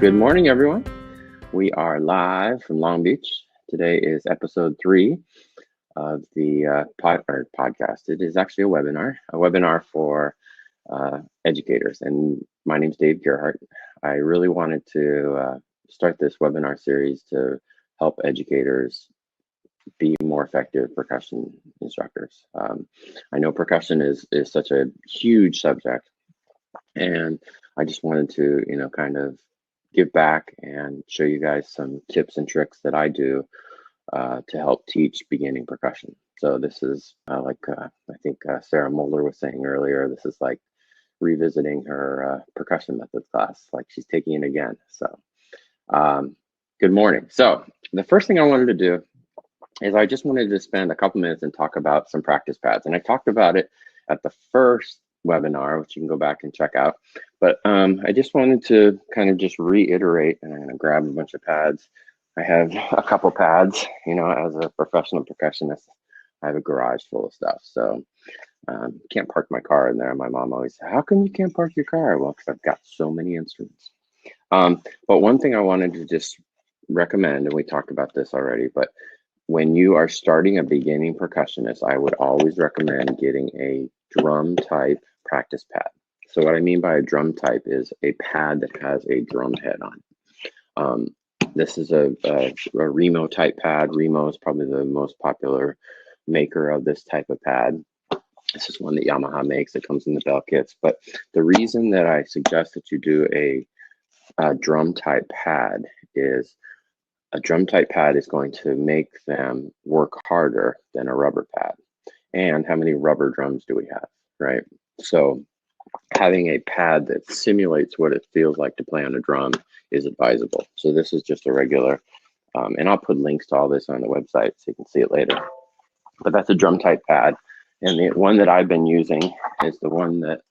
Good morning, everyone. We are live from Long Beach. Today is episode 3 of the podcast. It is actually a webinar for educators. And my name is Dave Gerhart. I really wanted to start this webinar series to help educators be more effective percussion instructors. I know percussion is such a huge subject, and I just wanted to, kind of give back and show you guys some tips and tricks that I do to help teach beginning percussion. So this is I think Sarah Mulder was saying earlier, this is like revisiting her percussion methods class, like she's taking it again. So good morning. So the first thing I wanted to do is I just wanted to spend a couple minutes and talk about some practice pads. And I talked about it at the first webinar, which you can go back and check out. But I just wanted to kind of just reiterate, and I'm going to grab a bunch of pads. I have a couple pads, as a professional percussionist, I have a garage full of stuff. So can't park my car in there. My mom always said, how come you can't park your car? Well, because I've got so many instruments. But one thing I wanted to just recommend, and we talked about this already, but when you are starting a beginning percussionist, I would always recommend getting a drum type practice pad. So what I mean by a drum type is a pad that has a drum head on. This is a Remo type pad. Remo is probably the most popular maker of this type of pad. This is one that Yamaha makes. It comes in the bell kits. But the reason that I suggest that you do a drum type pad is a drum type pad is going to make them work harder than a rubber pad. And how many rubber drums do we have, right? So having a pad that simulates what it feels like to play on a drum is advisable. So this is just a regular, and I'll put links to all this on the website so you can see it later. But that's a drum type pad. And the one that I've been using is the one that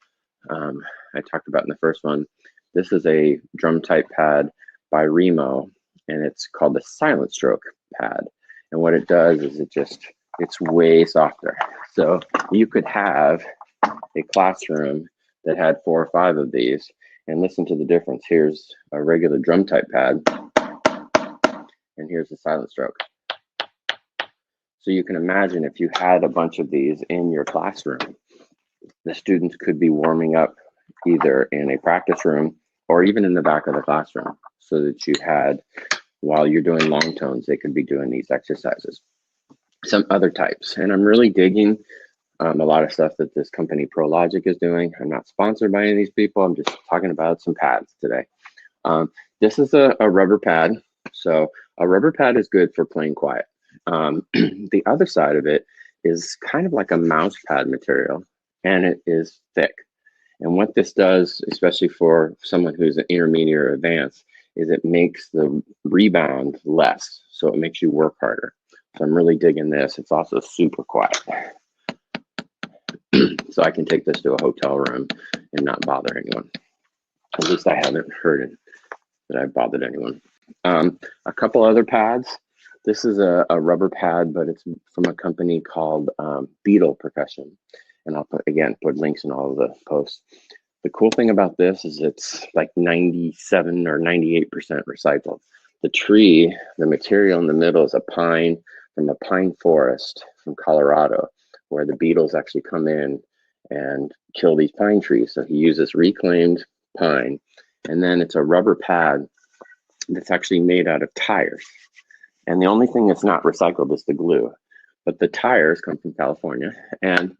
I talked about in the first one. This is a drum type pad by Remo, and it's called the Silent Stroke pad. And what it does is it's way softer. So you could have a classroom that had 4 or 5 of these, and listen to the difference. Here's a regular drum type pad, and here's the Silent Stroke. So you can imagine if you had a bunch of these in your classroom, the students could be warming up either in a practice room or even in the back of the classroom, so that you had, while you're doing long tones, they could be doing these exercises. Some other types, and I'm really digging a lot of stuff that this company ProLogic is doing. I'm not sponsored by any of these people. I'm just talking about some pads today. This is a rubber pad. So a rubber pad is good for playing quiet. The other side of it is kind of like a mouse pad material, and it is thick. And what this does, especially for someone who's an intermediate or advanced, is it makes the rebound less. So it makes you work harder. So I'm really digging this. It's also super quiet. So I can take this to a hotel room and not bother anyone. At least I haven't heard it that I've bothered anyone. A couple other pads. This is a rubber pad, but it's from a company called Beetle Percussion. And I'll put links in all of the posts. The cool thing about this is it's like 97 or 98% recycled. The tree, the material in the middle is a pine from a pine forest from Colorado, where the beetles actually come in and kill these pine trees. So he uses reclaimed pine, and then it's a rubber pad that's actually made out of tires. And the only thing that's not recycled is the glue, but the tires come from California, and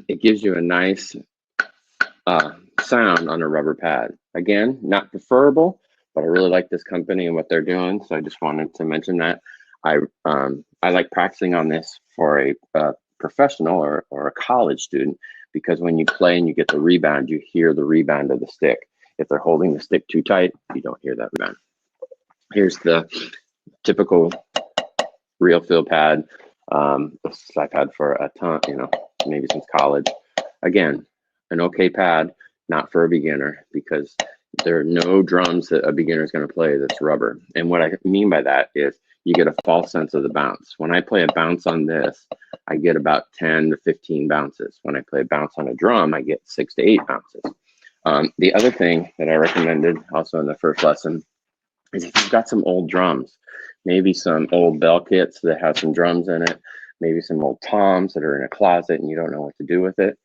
it gives you a nice sound on a rubber pad. Again, not preferable, but I really like this company and what they're doing, so I just wanted to mention that. I like practicing on this for a professional or a college student, because when you play and you get the rebound, you hear the rebound of the stick. If they're holding the stick too tight, you don't hear that rebound. Here's the typical real feel pad. This I've had for a ton, maybe since college. Again, an okay pad, not for a beginner, because there are no drums that a beginner is going to play that's rubber. And what I mean by that is you get a false sense of the bounce. When I play a bounce on this, I get about 10 to 15 bounces. When I play a bounce on a drum, I get 6 to 8 bounces. The other thing that I recommended also in the first lesson is if you've got some old drums, maybe some old bell kits that have some drums in it, maybe some old toms that are in a closet and you don't know what to do with it,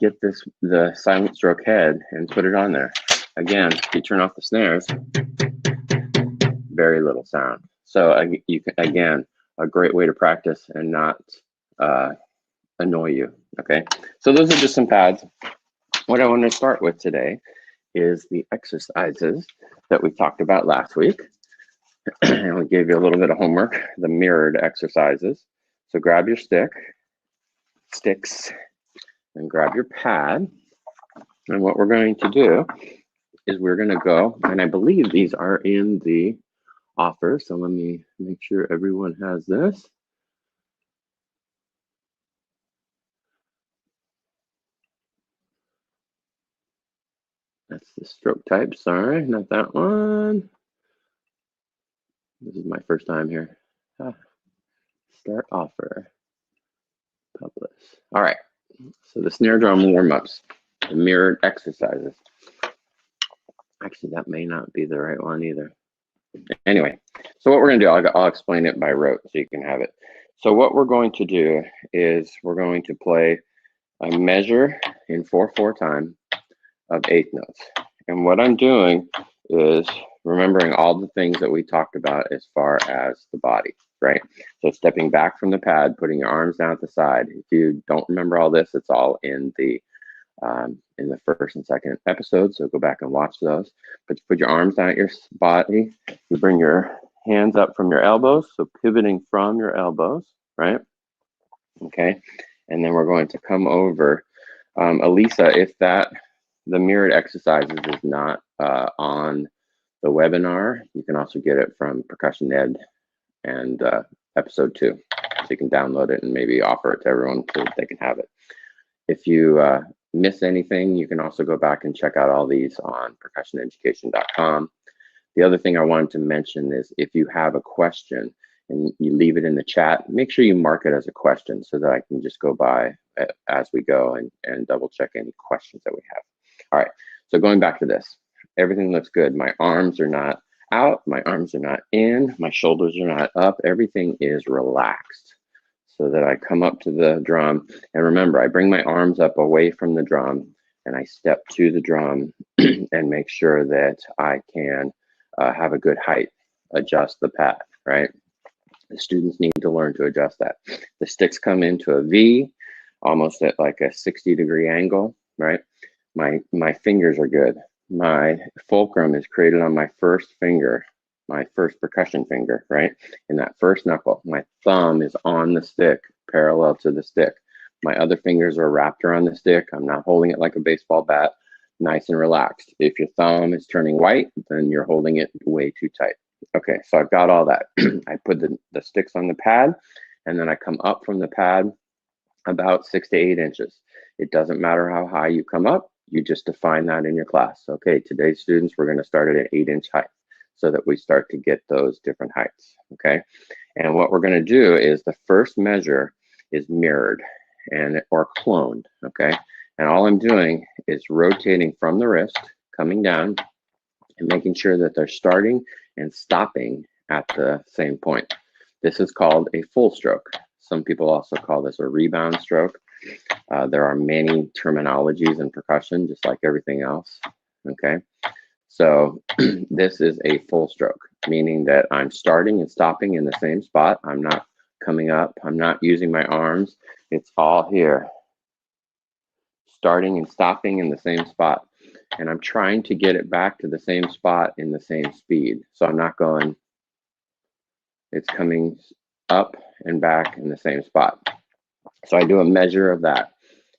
get the silent stroke head and put it on there. Again, if you turn off the snares, very little sound. So you can, again, a great way to practice and not annoy you, okay? So those are just some pads. What I want to start with today is the exercises that we talked about last week. And we gave you a little bit of homework, the mirrored exercises. So grab your sticks, and grab your pad. And what we're going to do is we're going to go, and I believe these are in the offer. So let me make sure everyone has this. That's the stroke type. Sorry, not that one. This is my first time here. Start offer. Publish. All right. So the snare drum warm-ups, the mirrored exercises. Actually, that may not be the right one either. Anyway, so what we're going to do, I'll explain it by rote so you can have it. So what we're going to do is we're going to play a measure in 4/4 time of 8th notes. And what I'm doing is remembering all the things that we talked about as far as the body, right? So stepping back from the pad, putting your arms down at the side. If you don't remember all this, it's all in the first and second episode, so go back and watch those. But you put your arms down at your body, you bring your hands up from your elbows, so pivoting from your elbows, right? Okay, and then we're going to come over. Elisa, if the mirrored exercises is not on the webinar, you can also get it from Percussion Ed and episode 2. So you can download it and maybe offer it to everyone so they can have it. If you miss anything, you can also go back and check out all these on percussioneducation.com. The other thing I wanted to mention is if you have a question and you leave it in the chat, make sure you mark it as a question so that I can just go by as we go and double check any questions that we have. All right, so going back to this, everything looks good. My arms are not out, my arms are not in, my shoulders are not up, everything is relaxed. So that I come up to the drum, and remember, I bring my arms up away from the drum, and I step to the drum and make sure that I can have a good height, adjust the pad, right? The students need to learn to adjust that. The sticks come into a V, almost at like a 60-degree angle, right? My fingers are good. My fulcrum is created on my first finger, my first percussion finger, right? In that first knuckle, my thumb is on the stick, parallel to the stick. My other fingers are wrapped around the stick. I'm not holding it like a baseball bat, nice and relaxed. If your thumb is turning white, then you're holding it way too tight. Okay, so I've got all that. I put the sticks on the pad, and then I come up from the pad about 6 to 8 inches. It doesn't matter how high you come up, you just define that in your class. Okay, today's students, we're gonna start at an 8-inch height, so that we start to get those different heights, okay? And what we're gonna do is the first measure is mirrored or cloned, okay? And all I'm doing is rotating from the wrist, coming down, and making sure that they're starting and stopping at the same point. This is called a full stroke. Some people also call this a rebound stroke. There are many terminologies in percussion, just like everything else, okay? So this is a full stroke, meaning that I'm starting and stopping in the same spot. I'm not coming up. I'm not using my arms. It's all here. Starting and stopping in the same spot. And I'm trying to get it back to the same spot in the same speed. So I'm not going, it's coming up and back in the same spot. So I do a measure of that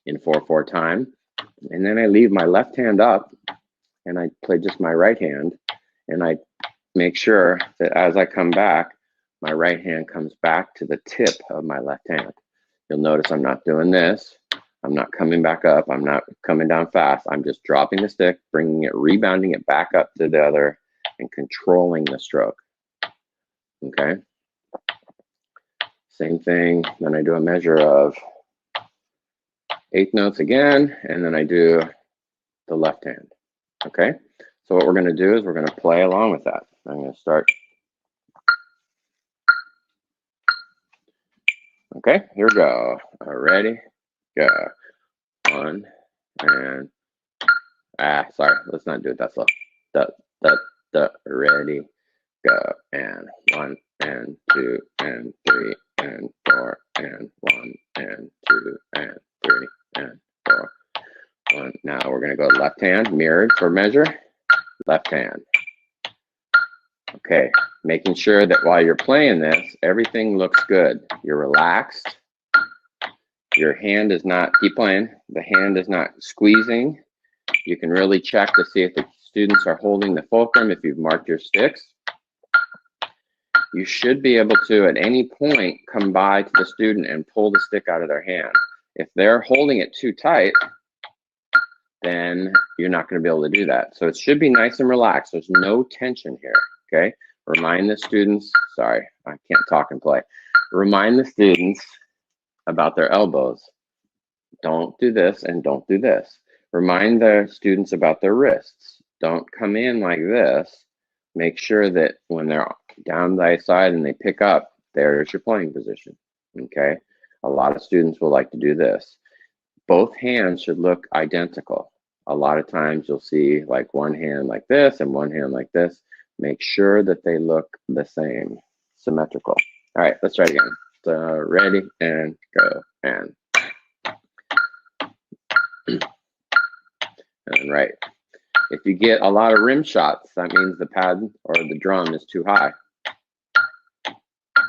in 4/4 time. And then I leave my left hand up and I play just my right hand, and I make sure that as I come back, my right hand comes back to the tip of my left hand. You'll notice I'm not doing this. I'm not coming back up. I'm not coming down fast. I'm just dropping the stick, bringing it, rebounding it back up to the other, and controlling the stroke. Okay? Same thing, then I do a measure of eighth notes again, and then I do the left hand. Okay, so what we're going to do is we're going to play along with that. I'm going to start. Okay, here we go. Ready, go. One, and sorry, let's not do it that slow. Ready, go, and 1 and 2 and 3 and 4 and 1 and 2 and 3 and 4. 1. Now we're going to go left hand, mirrored for measure, left hand. Okay, making sure that while you're playing this, everything looks good. You're relaxed. Your hand is not, keep playing, the hand is not squeezing. You can really check to see if the students are holding the fulcrum, if you've marked your sticks. You should be able to, at any point, come by to the student and pull the stick out of their hand. If they're holding it too tight, then you're not going to be able to do that. So it should be nice and relaxed. There's no tension here, okay? Remind the students, sorry, I can't talk and play. Remind the students about their elbows. Don't do this and don't do this. Remind the students about their wrists. Don't come in like this. Make sure that when they're down by side and they pick up, there's your playing position, okay? A lot of students will like to do this. Both hands should look identical. A lot of times you'll see like one hand like this and one hand like this. Make sure that they look the same, symmetrical. All right, let's try it again. So ready, and go, and right. If you get a lot of rim shots, that means the pad or the drum is too high.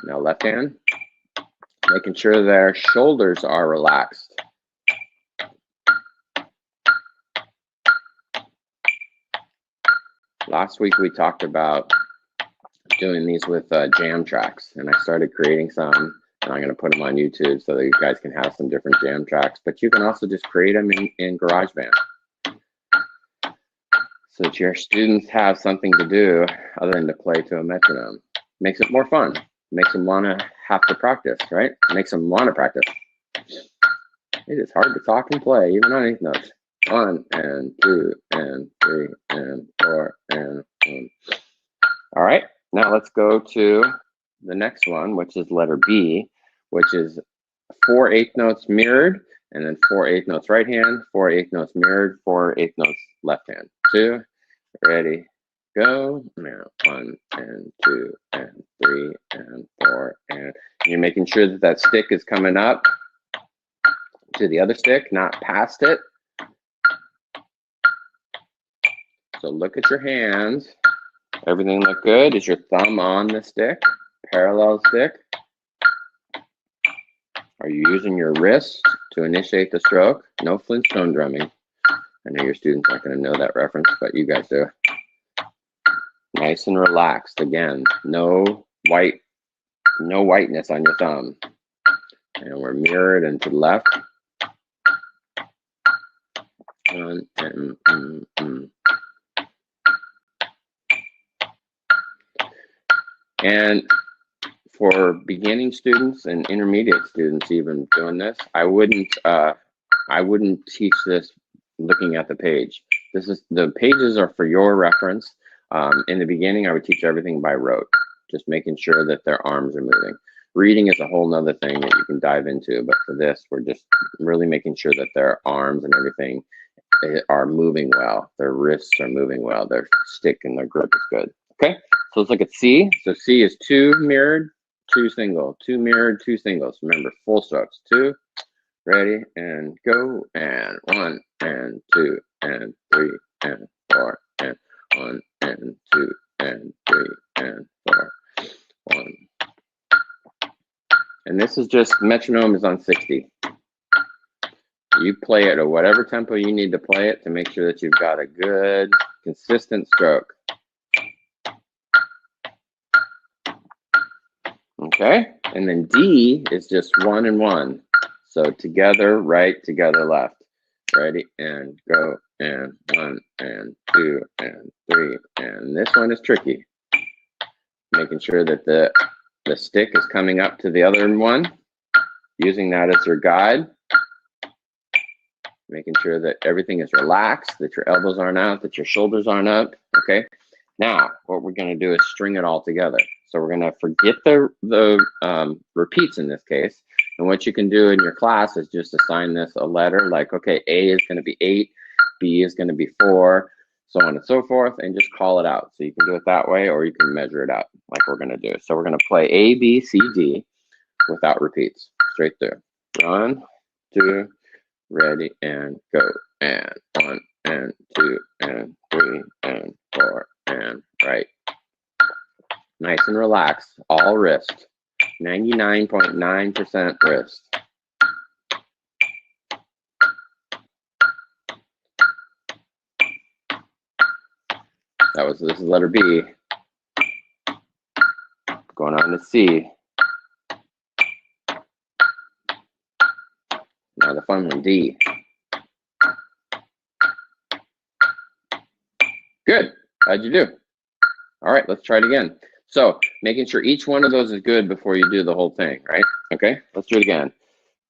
Now left hand, making sure their shoulders are relaxed. Last week we talked about doing these with jam tracks, and I started creating some, and I'm going to put them on YouTube so that you guys can have some different jam tracks, but you can also just create them in GarageBand so that your students have something to do other than to play to a metronome. Makes it more fun. Makes them want to have to practice, right? Makes them want to practice. It is hard to talk and play, even on eighth notes. 1 and 2 and 3 and 4 and 1. All right, now let's go to the next one, which is letter B, which is 4 eighth notes mirrored, and then 4 eighth notes right hand, 4 eighth notes mirrored, 4 eighth notes left hand. 2, ready, go. Now 1 and 2 and 3 and 4, and you're making sure that that stick is coming up to the other stick, not past it. So look at your hands. Everything look good? Is your thumb on the stick? Parallel stick? Are you using your wrist to initiate the stroke? No Flintstone drumming. I know your students aren't going to know that reference, but you guys do. Nice and relaxed. Again, no whiteness on your thumb. And we're mirrored and to the left. And for beginning students and intermediate students even doing this, I wouldn't teach this looking at the page. The pages are for your reference. In the beginning, I would teach everything by rote, just making sure that their arms are moving. Reading is a whole nother thing that you can dive into, but for this, we're just really making sure that their arms and everything are moving well. Their wrists are moving well. Their stick and their grip is good. Okay, so let's look at C. So C is 2 mirrored, 2 single, 2 mirrored, 2 singles. Remember, full strokes. 2, ready, and go, and 1 and 2 and 3 and 4 and 1 and 2 and 3 and 4. 1. And this is just, metronome is on 60. You play it at whatever tempo you need to play it to make sure that you've got a good, consistent stroke. Okay, and then D is just 1 and 1. So together, right, together, left. Ready, and go, and 1 and 2 and 3. And this one is tricky. Making sure that the stick is coming up to the other one, using that as your guide. making sure that everything is relaxed, that your elbows aren't out, that your shoulders aren't up, okay? Now, what we're gonna do is string it all together. So we're gonna forget the repeats in this case, and what you can do in your class is just assign this a letter, like, okay, A is gonna be 8, B is gonna be 4, so on and so forth, and just call it out. So you can do it that way, or you can measure it out like we're gonna do. So we're gonna play A, B, C, D without repeats, straight through. 1, 2, ready, and go. And 1, and 2, and 3, and 4, and right. Nice and relaxed, all wrist. 99.9% wrist. This is letter B. Going on to C. Now the fun one, D. Good. How'd you do? All right, let's try it again. So making sure each one of those is good before you do the whole thing, right? Okay, let's do it again.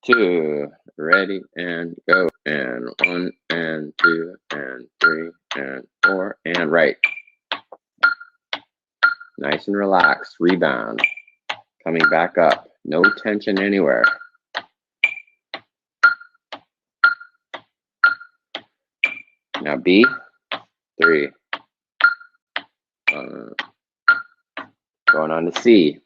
2, ready, and go. And 1, and 2, and 3, and 4, and right. Nice and relaxed. Rebound. Coming back up. No tension anywhere. Now B, 3. Going on to C.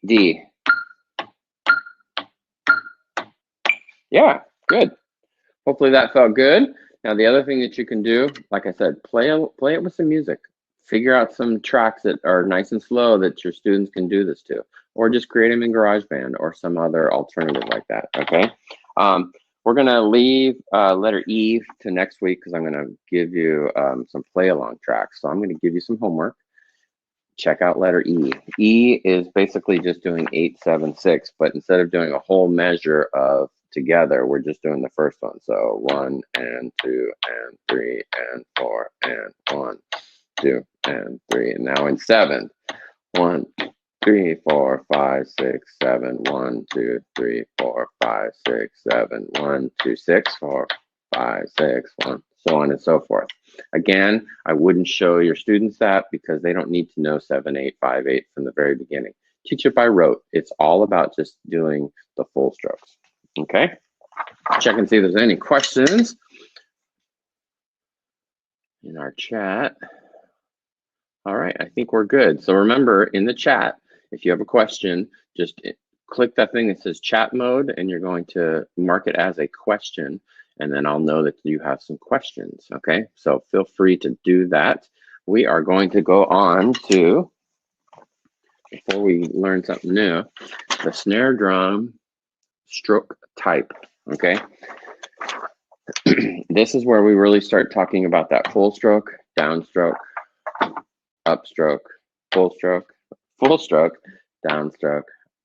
D. Yeah, good. Hopefully that felt good. Now the other thing that you can do, like I said, play it with some music. Figure out some tracks that are nice and slow that your students can do this to, or just create them in GarageBand or some other alternative like that, okay? We're gonna leave letter E to next week because I'm gonna give you some play along tracks. So I'm gonna give you some homework. Check out letter E. E is basically just doing 8, 7, 6, but instead of doing a whole measure of together, we're just doing the first one. So 1, and 2, and 3, and 4, and 1, 2, and 3. And now in 7, 1, 3, 4, 5, 6, 7, 1, 2, 3, 4, 5, 6, 7, 1, 2, 6, 4, 5, 6, 1, so on and so forth. Again, I wouldn't show your students that because they don't need to know 7, 8, 5, 8 from the very beginning. Teach it by rote. It's all about just doing the full strokes. Okay? Check and see if there's any questions in our chat. All right, I think we're good. So remember, in the chat, if you have a question, just click that thing that says chat mode, and you're going to mark it as a question, and then I'll know that you have some questions, okay? So feel free to do that. We are going to go on to, before we learn something new, the snare drum stroke type, okay? This is where we really start talking about that full stroke, downstroke, upstroke, full stroke, downstroke,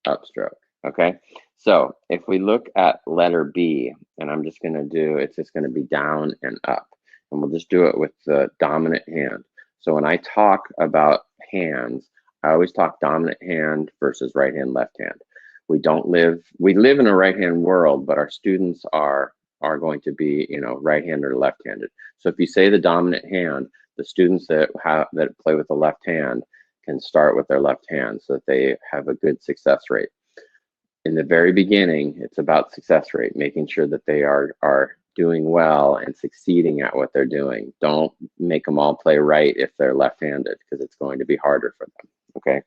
upstroke, okay? So if we look at letter B, and I'm just gonna do, it's just gonna be down and up, and we'll just do it with the dominant hand. So when I talk about hands, I always talk dominant hand versus right hand, left hand. We live in a right hand world, but our students are going to be, you know, right-handed or left-handed. So if you say the dominant hand, the students that play with the left hand can start with their left hand so that they have a good success rate. In the very beginning, it's about success rate, making sure that they are doing well and succeeding at what they're doing. Don't make them all play right if they're left-handed, because it's going to be harder for them, okay?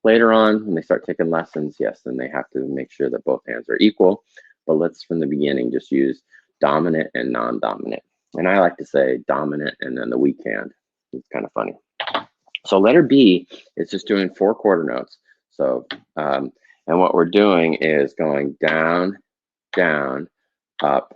Later on, when they start taking lessons, yes, then they have to make sure that both hands are equal. But let's, from the beginning, just use dominant and non-dominant. And I like to say dominant and then the weak hand. It's kind of funny. So letter B is just doing 4 quarter notes. So, and what we're doing is going down, down, up,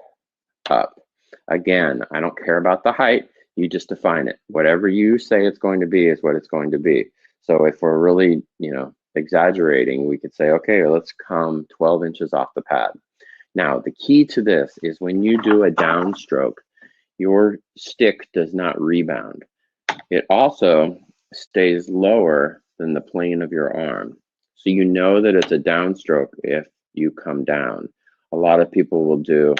up. Again, I don't care about the height. You just define it. Whatever you say it's going to be is what it's going to be. So if we're really, you know, exaggerating, we could say, okay, let's come 12 inches off the pad. Now, the key to this is when you do a downstroke, your stick does not rebound. It also stays lower than the plane of your arm. So you know that it's a downstroke if you come down. A lot of people will do,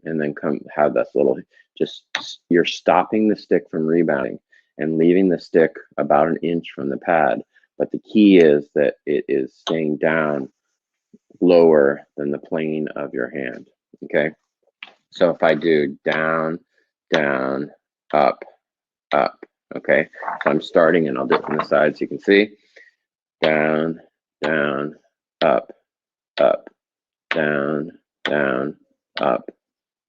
and then have this little, just, you're stopping the stick from rebounding and leaving the stick about an inch from the pad. But the key is that it is staying down lower than the plane of your hand, okay? So if I do down, down, up, up, okay? So I'm starting, and I'll do it from the side so you can see. Down, down, up, up, down, down, up,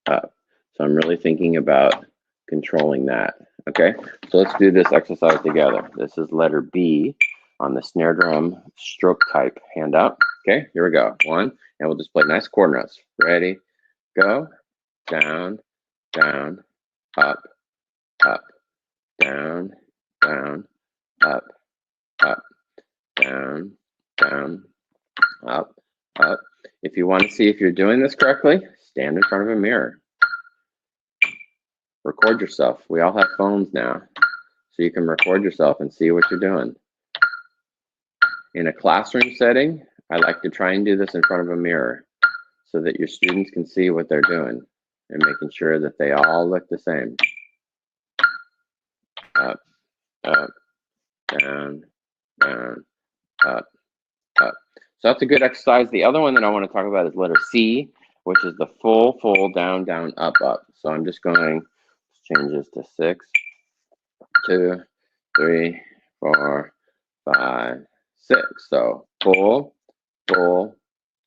up. So I'm really thinking about controlling that, okay? So let's do this exercise together. This is letter B on the snare drum stroke type handout. Okay, here we go. One, and we'll just play nice quarter notes. Ready, go. Down, down, up, up, down, down, up, up, down, down, up, up. If you want to see if you're doing this correctly, stand in front of a mirror. Record yourself. We all have phones now, so you can record yourself and see what you're doing. In a classroom setting, I like to try and do this in front of a mirror so that your students can see what they're doing and making sure that they all look the same. Up, up, down, down, up, up. So that's a good exercise. The other one that I want to talk about is letter C, which is the full, down, down, up, up. So I'm just going, change this to 6, 2, 3, 4, 5, 6. So full,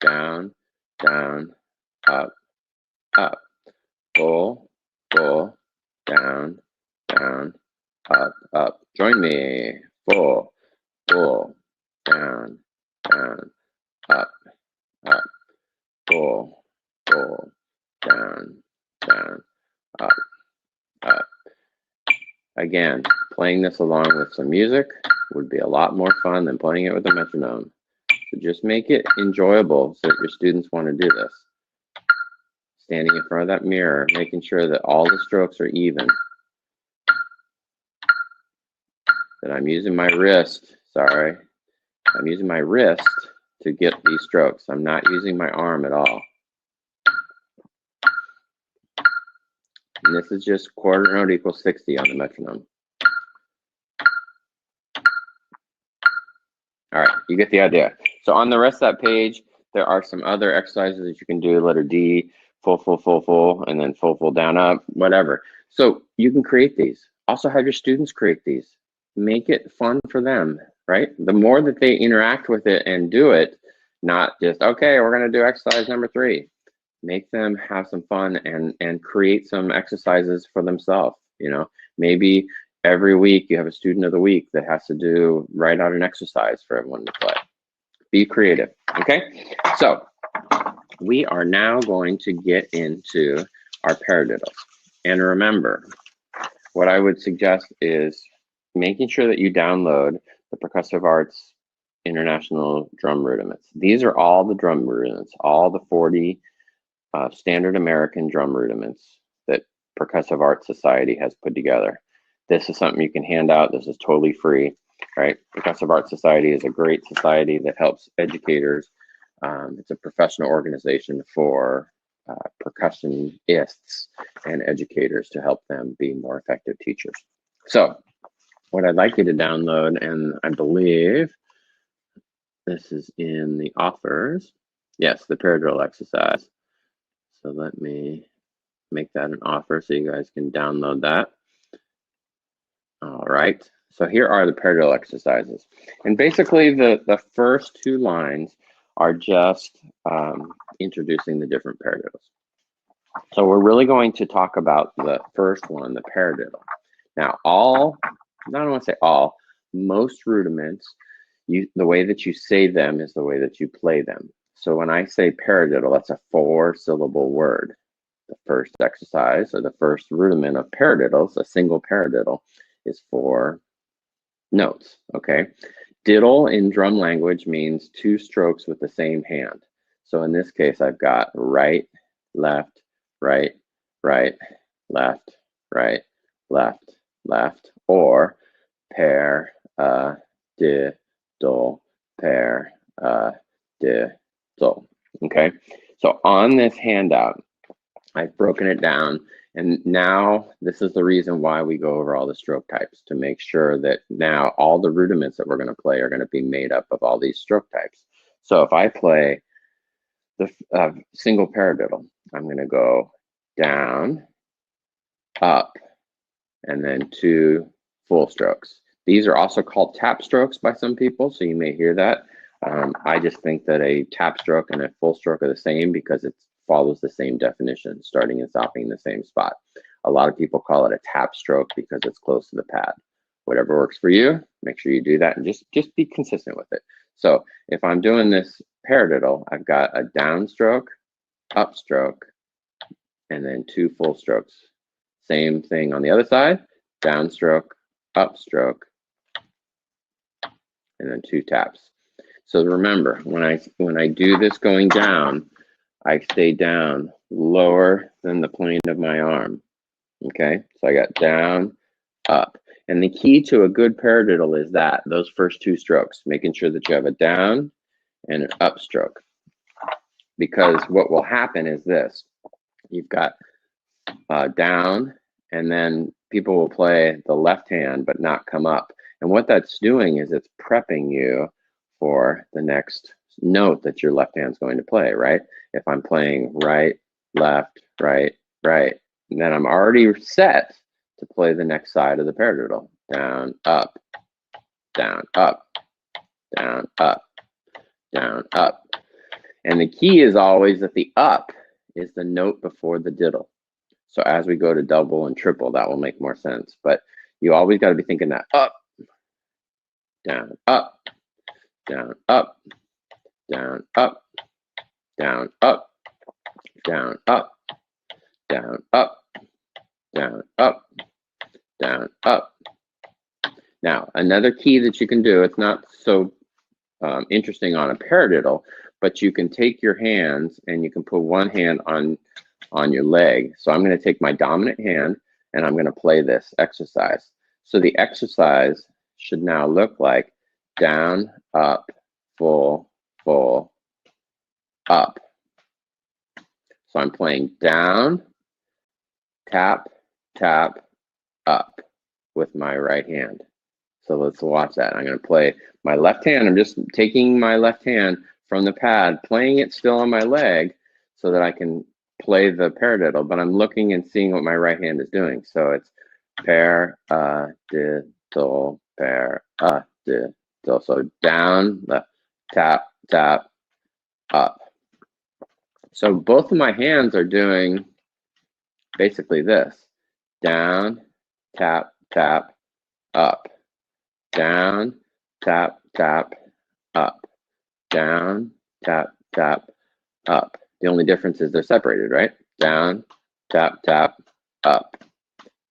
down, down, up, up. Full, down, down, up, up. Join me. Full, down, down, up, up. Full, down, down, up, up. Again, playing this along with some music would be a lot more fun than playing it with a metronome. So just make it enjoyable so that your students want to do this. Standing in front of that mirror, making sure that all the strokes are even. That I'm using my wrist, I'm using my wrist to get these strokes. I'm not using my arm at all. And this is just quarter note equals 60 on the metronome. All right, you get the idea. So on the rest of that page, there are some other exercises that you can do. Letter D, full, and then full, down, up, whatever. So you can create these. Also have your students create these. Make it fun for them, right? The more that they interact with it and do it, not just, okay, we're gonna do exercise number 3. Make them have some fun and create some exercises for themselves. You know, maybe every week you have a student of the week that has to write out an exercise for everyone to play. Be creative, okay? So we are now going to get into our paradiddles. And remember, what I would suggest is making sure that you download the Percussive Arts International Drum Rudiments. These are all the drum rudiments, all the 40 standard American drum rudiments that Percussive Arts Society has put together. This is something you can hand out. This is totally free, right? Percussive Arts Society is a great society that helps educators. It's a professional organization for percussionists and educators to help them be more effective teachers. So what I'd like you to download, and I believe this is in the offers. Yes, the paradiddle exercise. So let me make that an offer so you guys can download that. All right, so here are the paradiddle exercises. And basically the first 2 lines are just introducing the different paradiddles. So we're really going to talk about the first one, the paradiddle. Now I don't want to say all, most rudiments, the way that you say them is the way that you play them. So when I say paradiddle, that's a 4-syllable word. The first exercise, or the first rudiment of paradiddles, a single paradiddle, is 4 notes, okay? Diddle in drum language means 2 strokes with the same hand. So in this case, I've got right, left, right, right, left, right, left, left, or diddle, Paradiddle. Okay, so on this handout, I've broken it down, and now this is the reason why we go over all the stroke types, to make sure that now all the rudiments that we're going to play are going to be made up of all these stroke types. So if I play the single paradiddle, I'm going to go down, up, and then 2 full strokes. These are also called tap strokes by some people, so you may hear that. I just think that a tap stroke and a full stroke are the same because it follows the same definition, starting and stopping in the same spot. A lot of people call it a tap stroke because it's close to the pad. Whatever works for you, make sure you do that, and just be consistent with it. So if I'm doing this paradiddle, I've got a down stroke, up stroke, and then 2 full strokes. Same thing on the other side, down stroke, up stroke, and then 2 taps. So remember, when I do this going down, I stay down lower than the plane of my arm. Okay, so I got down, up. And the key to a good paradiddle is that, those first 2 strokes, making sure that you have a down and an up stroke. Because what will happen is this, you've got down, and then people will play the left hand but not come up. And what that's doing is it's prepping you for the next note that your left hand's going to play, right? If I'm playing right, left, right, right, and then I'm already set to play the next side of the paradiddle. Down, up, down, up, down, up, down, up. And the key is always that the up is the note before the diddle. So as we go to double and triple, that will make more sense. But you always got to be thinking that up, down, up, down, up, down, up, down, up, down, up, down, up, down, up, down, up. Now, another key that you can do, it's not so interesting on a paradiddle, but you can take your hands and you can put one hand on your leg. So I'm going to take my dominant hand and I'm going to play this exercise. So the exercise should now look like down, up, full, full, up. So I'm playing down, tap, tap, up with my right hand. So let's watch that. I'm going to play my left hand. I'm just taking my left hand from the pad, playing it still on my leg so that I can play the paradiddle, but I'm looking and seeing what my right hand is doing. So it's paradiddle, paradiddle. So down, left, tap, tap, up. So both of my hands are doing basically this. Down, tap, tap, up. Down, tap, tap, up. Down, tap, tap, up. The only difference is they're separated, right? Down, tap, tap, up.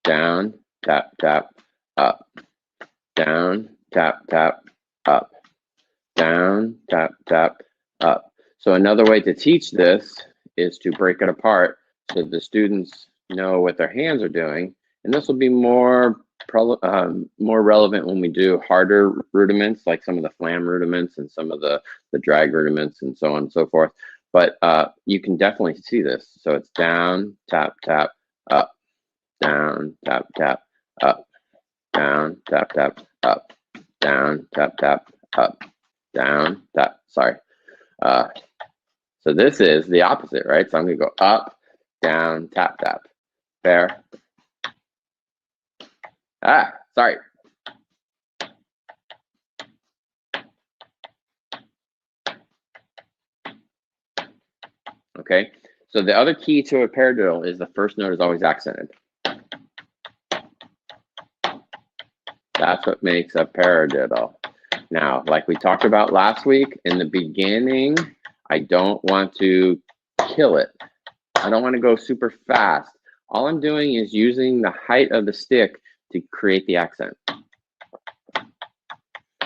Down, tap, tap, up. Down, tap, tap, up. Down, tap, tap, up. So another way to teach this is to break it apart so the students know what their hands are doing. And this will be more relevant when we do harder rudiments, like some of the flam rudiments and some of the drag rudiments and so on and so forth. But you can definitely see this. So it's down, tap, tap, up, down, tap, tap, up, down, tap, tap, up, down, tap, tap, up, down, tap, sorry. So this is the opposite, right? So I'm gonna go up, down, tap, tap. Fair. Sorry. Okay, so the other key to a paradiddle is the first note is always accented. That's what makes a paradiddle. Now, like we talked about last week, in the beginning, I don't want to kill it. I don't want to go super fast. All I'm doing is using the height of the stick to create the accent.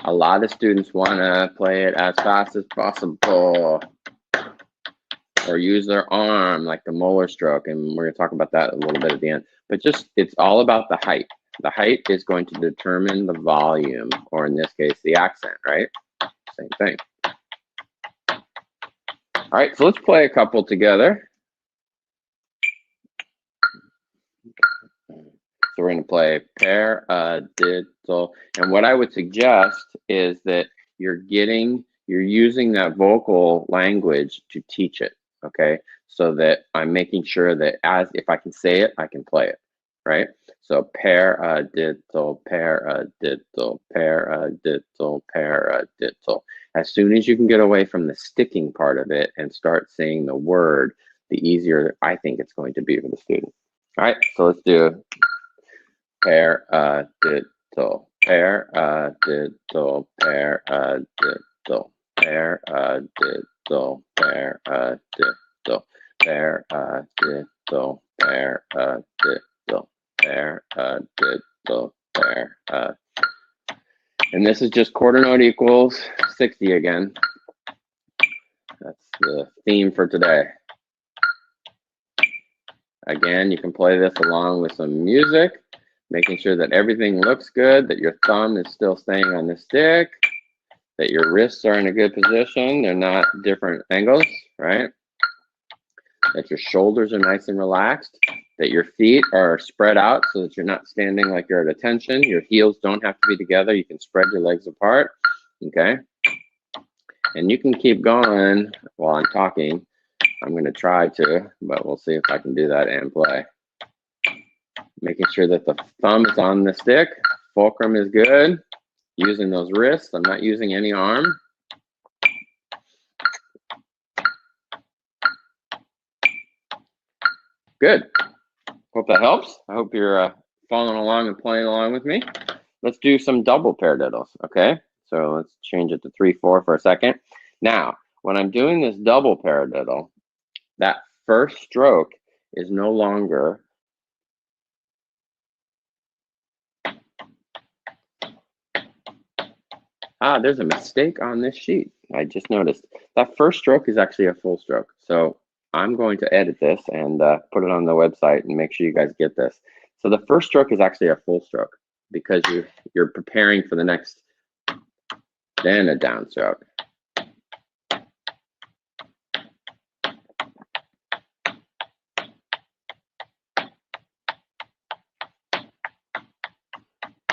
A lot of students want to play it as fast as possible or use their arm like the molar stroke, and we're going to talk about that a little bit at the end. But just, it's all about the height. The height is going to determine the volume, or in this case, the accent, right? Same thing. All right, so let's play a couple together. So we're going to play paradiddle, and what I would suggest is that you're using that vocal language to teach it, okay? So that I'm making sure that if I can say it, I can play it, right? So paradiddle, paradiddle, paradiddle, paradiddle. As soon as you can get away from the sticking part of it and start saying the word, the easier I think it's going to be for the student. All right, so let's do paradiddle, paradiddle, paradiddle, paradiddle, paradiddle, paradiddle, paradiddle, paradiddle, paradiddle. And this is just quarter note equals 60 again. That's the theme for today. Again, you can play this along with some music, making sure that everything looks good, that your thumb is still staying on the stick, that your wrists are in a good position, they're not different angles, right? That your shoulders are nice and relaxed, that your feet are spread out so that you're not standing like you're at attention. Your heels don't have to be together. You can spread your legs apart, okay? And you can keep going while I'm talking. I'm going to try to, but we'll see if I can do that and play. Making sure that the thumb is on the stick, fulcrum is good. Using those wrists, I'm not using any arm. Good. Hope that helps. I hope you're following along and playing along with me. Let's do some double paradiddles, okay? So let's change it to 3/4 for a second. Now, when I'm doing this double paradiddle, that first stroke is no longer there's a mistake on this sheet. I just noticed. That first stroke is actually a full stroke. So I'm going to edit this and put it on the website and make sure you guys get this. So the first stroke is actually a full stroke because you're preparing for the next, then a downstroke.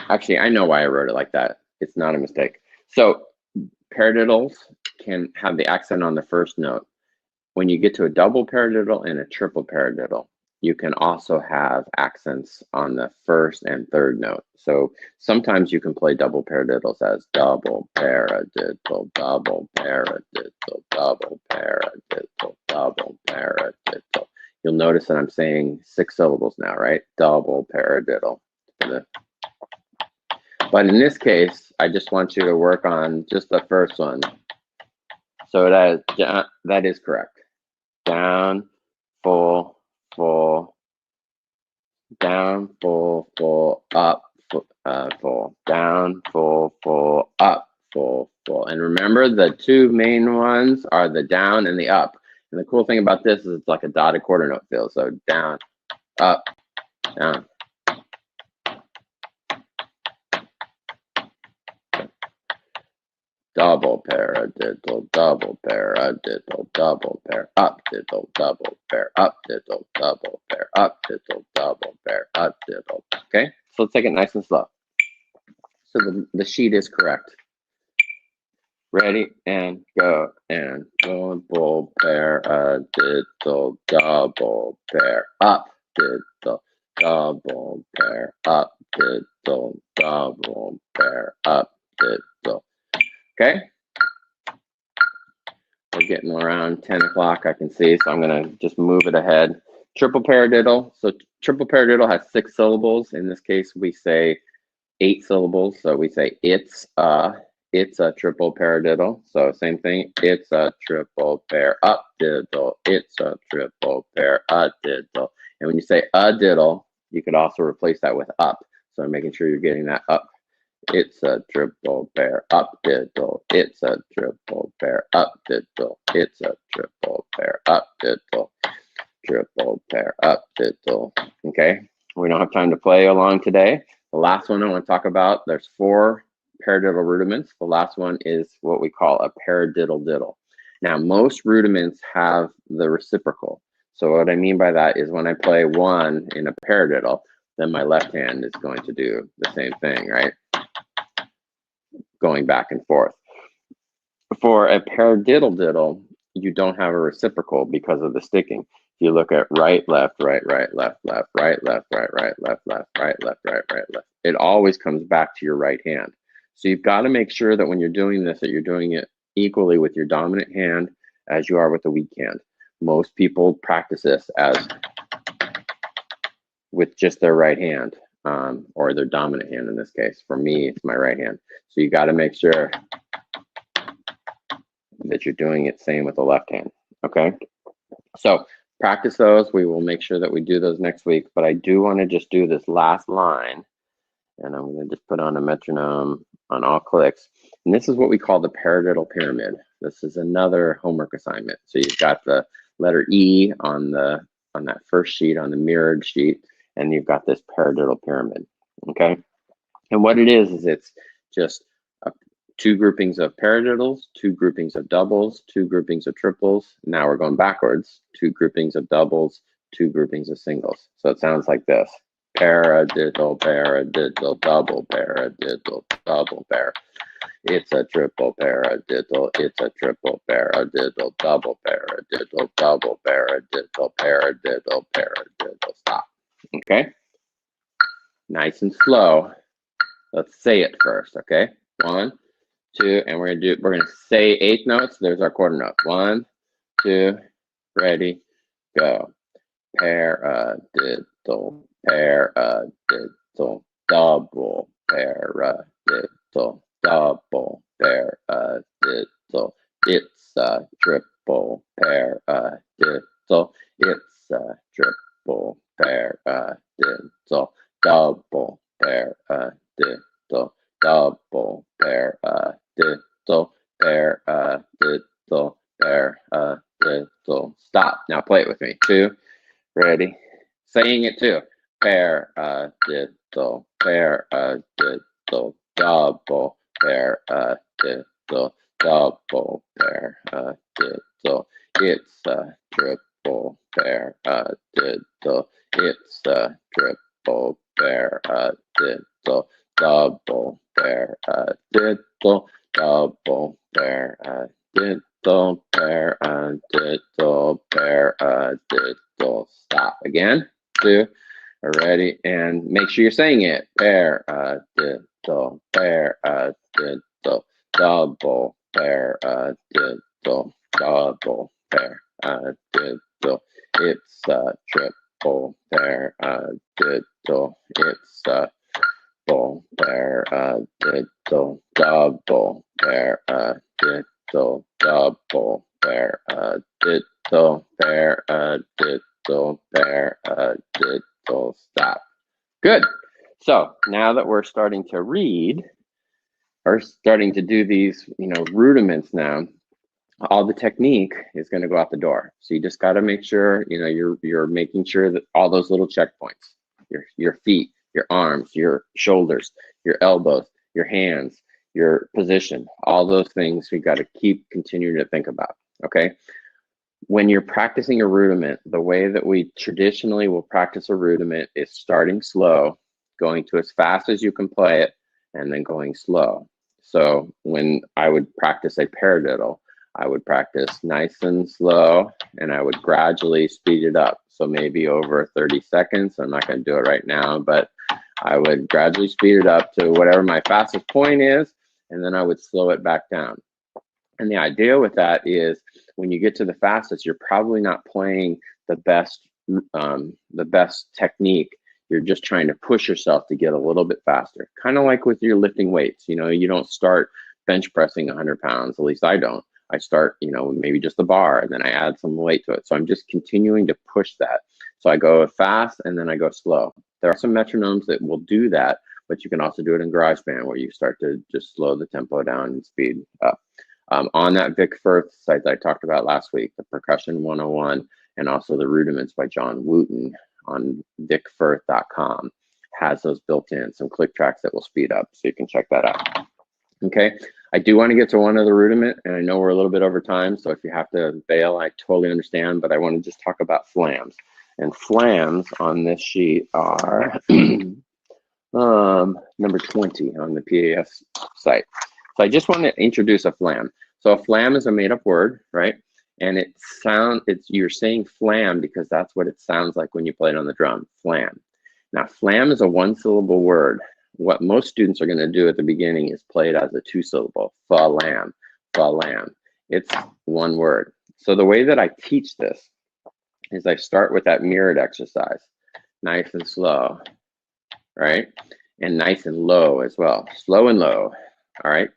Actually, I know why I wrote it like that. It's not a mistake. So paradiddles can have the accent on the first note. When you get to a double paradiddle and a triple paradiddle, you can also have accents on the first and third note. So sometimes you can play double paradiddles as double paradiddle, double paradiddle, double paradiddle, double paradiddle. You'll notice that I'm saying 6 syllables now, right? Double paradiddle. But in this case, I just want you to work on just the first one. So that is correct. Down, full, full, down, full, full, up, full, down, full, full, up, full, full. And remember, the two main ones are the down and the up. And the cool thing about this is it's like a dotted quarter note feel. So down, up, down. Double paradiddle, double paradiddle, double pair up diddle, double pair up diddle, double pair up diddle, double pair up diddle. Okay, so let's take it nice and slow. So the sheet is correct. Ready and go, and double paradiddle, double pair up diddle, double pair up diddle, double pair up diddle. Okay, we're getting around 10 o'clock, I can see, so I'm going to just move it ahead. Triple paradiddle. So triple paradiddle has 6 syllables. In this case, we say 8 syllables. So we say it's a triple paradiddle. So same thing. It's a triple pair up diddle. It's a triple pair a diddle. And when you say a diddle, you could also replace that with up. So I'm making sure you're getting that up. It's a triple pair up diddle. It's a triple pair up diddle. It's a triple pair up diddle. Triple pair up diddle. Okay, we don't have time to play along today. The last one I want to talk about, there's 4 paradiddle rudiments. The last one is what we call a paradiddle diddle. Now, most rudiments have the reciprocal. So what I mean by that is when I play 1 in a paradiddle, then my left hand is going to do the same thing, right? Going back and forth. For a paradiddle, you don't have a reciprocal because of the sticking. If you look at right, left, right, right, left, left, right, left, right, right, left, left, right, left, right, right, left, it always comes back to your right hand. So you've got to make sure that when you're doing this, that you're doing it equally with your dominant hand as you are with the weak hand. Most people practice this as with just their right hand, or their dominant hand in this case. For me, it's my right hand. So you got to make sure that you're doing it same with the left hand, okay? So practice those. We will make sure that we do those next week, but I do want to just do this last line, and I'm going to just put on a metronome on all clicks. And this is what we call the paradiddle pyramid. This is another homework assignment. So you've got the letter E on that first sheet, on the mirrored sheet, and you've got this paradiddle pyramid, okay? And what it is it's just 2 groupings of paradiddles, 2 groupings of doubles, 2 groupings of triples. Now we're going backwards. 2 groupings of doubles, 2 groupings of singles. So it sounds like this: paradiddle, paradiddle, double, paradiddle, double, pair. It's a triple paradiddle, it's a triple paradiddle, double paradiddle, double paradiddle, paradiddle, paradiddle. Stop. Okay? Nice and slow. Let's say it first, okay? 1, 2, and we're gonna say 8 notes. There's our quarter note. 1, 2, ready, go. Paradiddle, paradiddle, double paradiddle, double paradiddle. It's a triple paradiddle. It's a triple paradiddle, double paradiddle, double paradiddle, paradiddle, paradiddle. Stop. Now play it with me. 2, ready. Saying it too. Paradiddle, paradiddle, double paradiddle, double paradiddle. It's a triple paradiddle. It's a triple paradiddle, double paradiddle, double paradiddle, paradiddle, paradiddle. Stop. Again. 2. Ready, and make sure you're saying it. Paradiddle, paradiddle, double paradiddle, double paradiddle. It's a triple paradiddle. It's a triple paradiddle, double paradiddle, double paradiddle, paradiddle, paradiddle. Stop. Good. So now that we're starting to read, or starting to do these, rudiments now, all the technique is going to go out the door. So you just got to make sure, you're making sure that all those little checkpoints, your feet, your arms, your shoulders, your elbows, your hands, your position, all those things we got to keep continuing to think about. Okay. When you're practicing a rudiment, the way that we traditionally will practice a rudiment is starting slow, going to as fast as you can play it, and then going slow. So when I would practice a paradiddle, I would practice nice and slow, and I would gradually speed it up. So maybe over 30 seconds. I'm not going to do it right now, but I would gradually speed it up to whatever my fastest point is, and then I would slow it back down. And the idea with that is when you get to the fastest, you're probably not playing the best technique. You're just trying to push yourself to get a little bit faster. Kind of like with your lifting weights. You don't start bench pressing 100 pounds. At least I don't. I start, maybe just the bar, and then I add some weight to it. So I'm just continuing to push that. So I go fast and then I go slow. There are some metronomes that will do that, but you can also do it in GarageBand where you start to just slow the tempo down and speed up. On that Vic Firth site that I talked about last week, the Percussion 101, and also the Rudiments by John Wooten on vicfirth.com has those built in, some click tracks that will speed up, so you can check that out. Okay, I do want to get to one other rudiment, and I know we're a little bit over time, so if you have to bail, I totally understand, but I want to just talk about flams. And flams on this sheet are number 20 on the PAS site. So I just want to introduce a flam. So a flam is a made-up word, right? And you're saying flam because that's what it sounds like when you play it on the drum, flam. Now, flam is a one-syllable word. What most students are going to do at the beginning is play it as a two-syllable, fa-lam, fa-lam. It's one word. So the way that I teach this is I start with that mirrored exercise, nice and slow, right? And nice and low as well, slow and low, all right?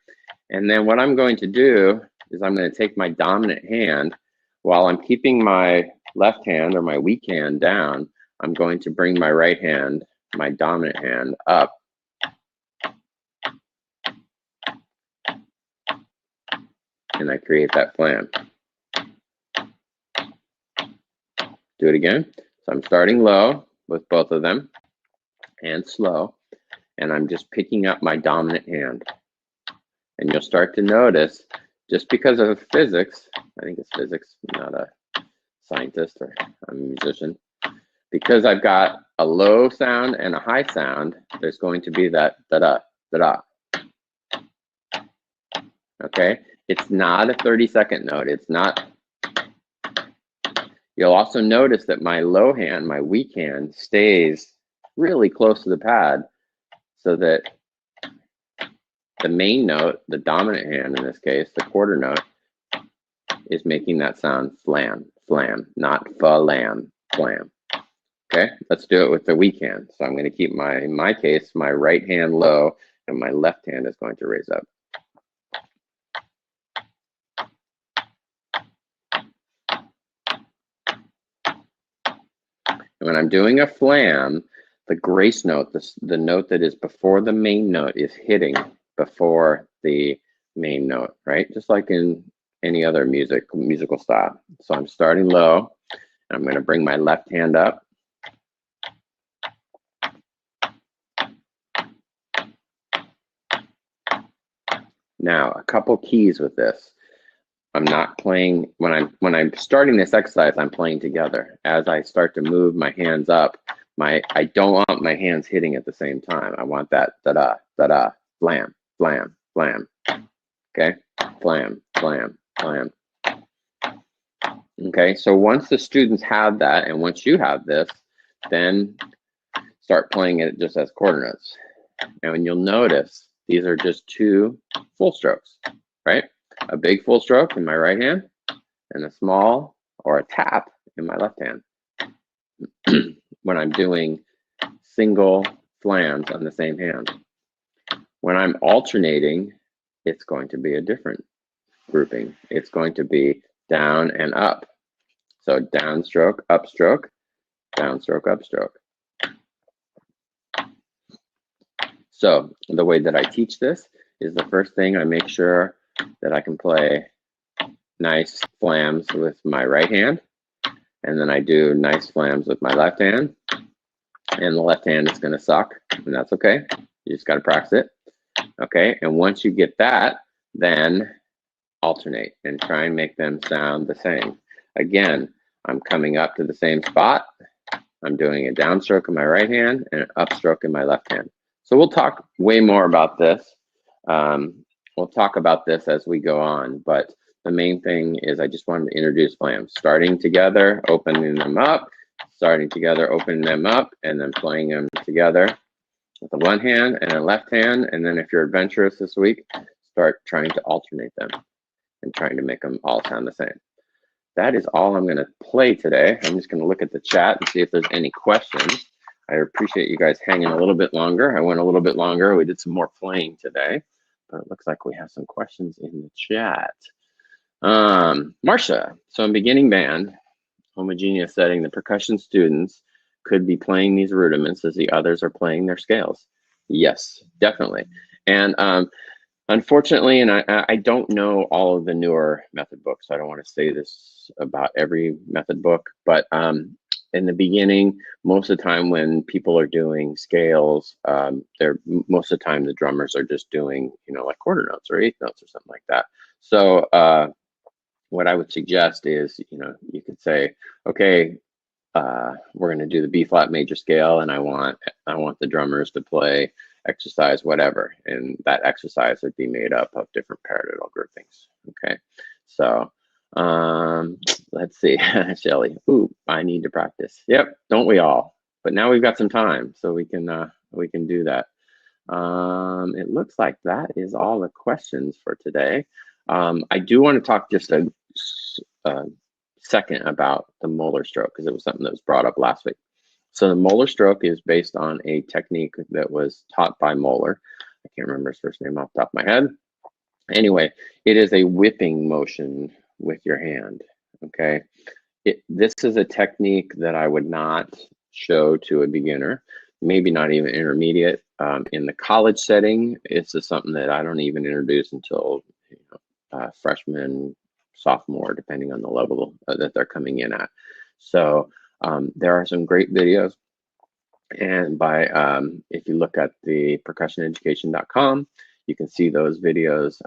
And then what I'm going to do is I'm going to take my dominant hand while I'm keeping my left hand or my weak hand down. I'm going to bring my right hand, my dominant hand, up. And I create that flam. Do it again. So I'm starting low with both of them and slow. And I'm just picking up my dominant hand. And you'll start to notice, just because of physics, I think it's physics, I'm not a scientist or I'm a musician, because I've got a low sound and a high sound, there's going to be that da-da, da-da. Okay? It's not a 30-second note. It's not. You'll also notice that my low hand, my weak hand, stays really close to the pad so that the main note, the dominant hand in this case, the quarter note, is making that sound flam, flam, not fa-lam, flam. Okay, let's do it with the weak hand. So I'm going to keep in my case, my right hand low, and my left hand is going to raise up. And when I'm doing a flam, the grace note, the note that is before the main note, is hitting before the main note, right? Just like in any other musical style. So I'm starting low, and I'm going to bring my left hand up. Now, a couple keys with this. I'm not playing, when I'm starting this exercise, I'm playing together. As I start to move my hands up, I don't want my hands hitting at the same time. I want that da-da, da-da, flam, flam, flam. Okay, flam, flam, flam. Okay, so once the students have that, and once you have this, then start playing it just as quarter notes. And you'll notice these are just two full strokes, right? A big full stroke in my right hand and a small or a tap in my left hand when I'm doing single flams on the same hand. When I'm alternating, it's going to be a different grouping. It's going to be down and up. So downstroke, upstroke, downstroke, upstroke. So the way that I teach this is the first thing I make sure that I can play nice flams with my right hand, and then I do nice flams with my left hand, and the left hand is going to suck, and that's okay. You just got to practice it. Okay, and once you get that, then alternate and try and make them sound the same. Again, I'm coming up to the same spot. I'm doing a downstroke in my right hand and an upstroke in my left hand. So we'll talk way more about this. We'll talk about this as we go on, but the main thing is I just wanted to introduce flams. Starting together, opening them up, starting together, opening them up, and then playing them together with the one hand and a left hand. And then if you're adventurous this week, start trying to alternate them and trying to make them all sound the same. That is all I'm going to play today. I'm just going to look at the chat and see if there's any questions. I appreciate you guys hanging a little bit longer. I went a little bit longer. We did some more playing today, but it looks like we have some questions in the chat. Marcia, so in beginning band, homogeneous setting, the percussion students could be playing these rudiments as the others are playing their scales. Yes, definitely. And unfortunately, and I don't know all of the newer method books. I don't want to say this about every method book, but in the beginning, most of the time when people are doing scales, most of the time the drummers are just doing, like quarter notes or eighth notes or something like that. So what I would suggest is, you could say, okay, we're going to do the B flat major scale, and I want the drummers to play exercise whatever, and that exercise would be made up of different paradiddle groupings. Okay, so let's see. Shelly, ooh, I need to practice. Yep, don't we all? But now we've got some time, so we can do that. It looks like that is all the questions for today. I do want to talk just a second about the molar stroke, because it was something that was brought up last week. So the molar stroke is based on a technique that was taught by Moeller. I can't remember his first name off the top of my head. Anyway, it is a whipping motion with your hand. Okay, this is a technique that I would not show to a beginner, maybe not even intermediate. In the college setting, this is something that I don't even introduce until freshman, sophomore, depending on the level that they're coming in at. So there are some great videos, and if you look at the percussioneducation.com, you can see those videos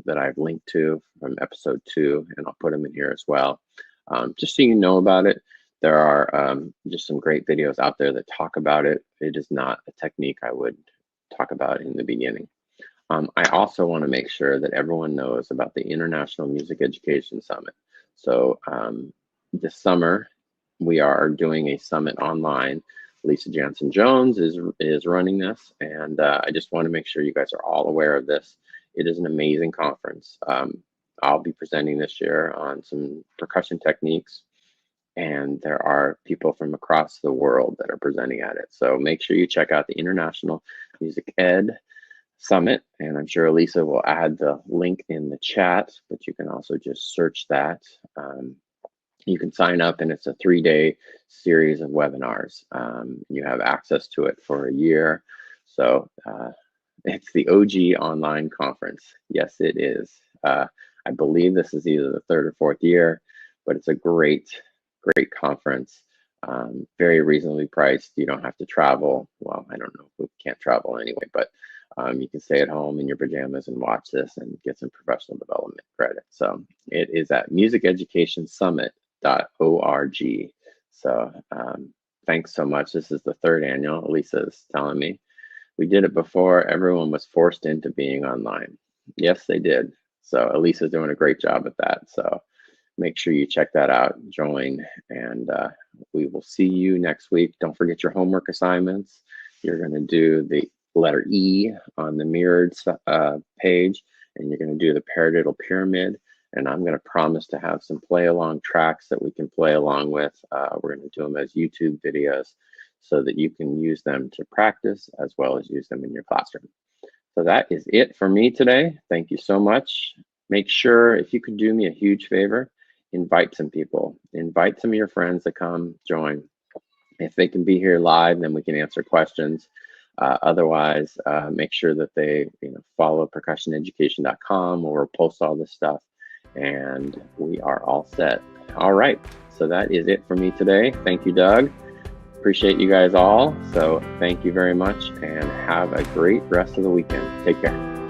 that I've linked to from episode 2, and I'll put them in here as well. Just so you know about it, there are just some great videos out there that talk about it. It is not a technique I would talk about in the beginning. I also want to make sure that everyone knows about the International Music Education Summit. So this summer, we are doing a summit online. Lisa Jansen-Jones is running this, and I just want to make sure you guys are all aware of this. It is an amazing conference. I'll be presenting this year on some percussion techniques, and there are people from across the world that are presenting at it. So make sure you check out the International Music Ed Summit, and I'm sure Elisa will add the link in the chat, but you can also just search that. You can sign up, and it's a 3-day series of webinars. You have access to it for a year. So it's the OG online conference. Yes, it is. I believe this is either the 3rd or 4th year, but it's a great conference. Very reasonably priced. You don't have to travel. Well, I don't know if we can't travel anyway, but you can stay at home in your pajamas and watch this and get some professional development credit. So it is at musiceducationsummit.org. So thanks so much. This is the 3rd annual. Elisa is telling me. We did it before everyone was forced into being online. Yes, they did. So Elisa's doing a great job at that. So make sure you check that out, join, and we will see you next week. Don't forget your homework assignments. You're going to do the letter E on the mirrored page, and you're going to do the paradiddle pyramid, and I'm going to promise to have some play along tracks that we can play along with. We're going to do them as YouTube videos so that you can use them to practice as well as use them in your classroom. So that is it for me today. Thank you so much. Make sure, if you could do me a huge favor, invite some people. Invite some of your friends to come join. If they can be here live, then we can answer questions. Otherwise, make sure that they follow percussioneducation.com, where we'll post all this stuff, and we are all set. All right, so that is it for me today. Thank you, Doug. Appreciate you guys all. So thank you very much, and have a great rest of the weekend. Take care.